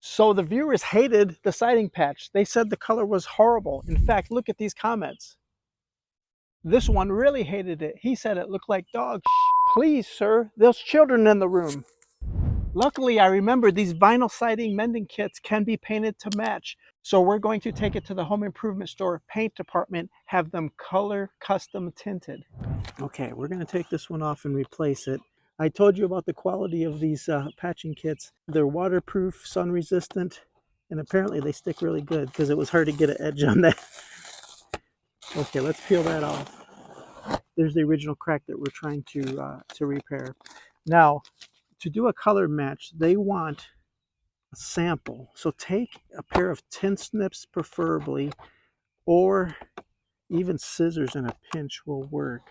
So the viewers hated the siding patch. They said the color was horrible. In fact, look at these comments. This one really hated it. He said it looked like dog shit. Please, sir, there's children in the room. Luckily, I remember these vinyl siding mending kits can be painted to match. So we're going to take it to the home improvement store paint department, have them color custom tinted. Okay, we're going to take this one off and replace it. I told you about the quality of these patching kits. They're waterproof, sun resistant, and apparently they stick really good because it was hard to get an edge on that. Okay, let's peel that off. There's the original crack that we're trying to repair. Now, to do a color match, they want a sample. So take a pair of tin snips preferably, or even scissors in a pinch will work.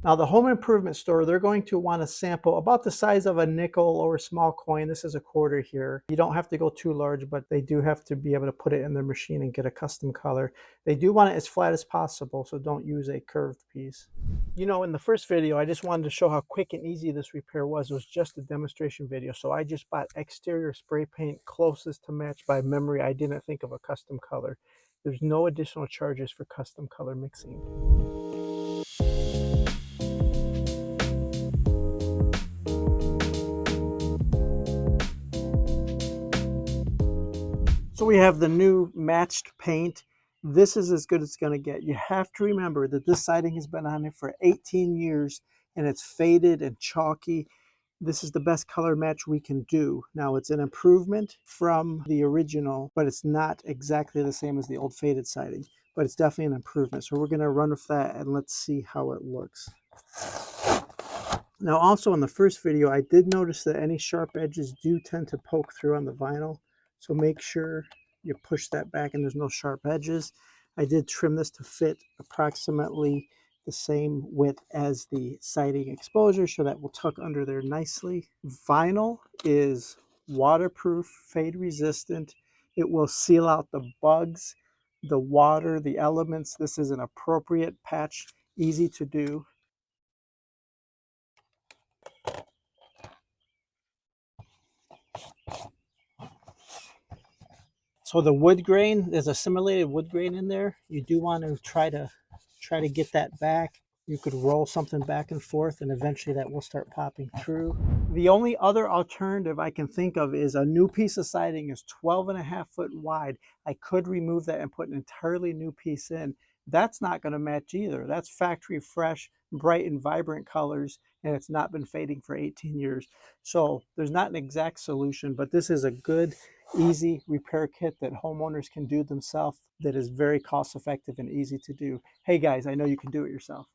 Now the home improvement store, they're going to want a sample about the size of a nickel or a small coin. This is a quarter here. You don't have to go too large, but they do have to be able to put it in their machine and get a custom color. They do want it as flat as possible, so don't use a curved piece. You know, in the first video, I just wanted to show how quick and easy this repair was. It was just a demonstration video. So I just bought exterior spray paint closest to match by memory. I didn't think of a custom color. There's no additional charges for custom color mixing. So we have the new matched paint. This is as good as it's going to get. You have to remember that this siding has been on it for 18 years and it's faded and chalky. This is the best color match we can do. Now it's an improvement from the original, but it's not exactly the same as the old faded siding, but it's definitely an improvement. So we're going to run with that and let's see how it looks. Now also in the first video, I did notice that any sharp edges do tend to poke through on the vinyl. So make sure you push that back and there's no sharp edges. I did trim this to fit approximately the same width as the siding exposure, so that will tuck under there nicely. Vinyl is waterproof, fade resistant. It will seal out the bugs, the water, the elements. This is an appropriate patch, easy to do. So the wood grain, there's a simulated wood grain in there. You do want to try to get that back. You could roll something back and forth and eventually that will start popping through. The only other alternative I can think of is a new piece of siding is 12.5 feet wide. I could remove that and put an entirely new piece in. That's not going to match either. That's factory fresh, bright and vibrant colors, and it's not been fading for 18 years. So there's not an exact solution, but this is a good, easy repair kit that homeowners can do themselves that is very cost effective and easy to do. Hey guys, I know you can do it yourself.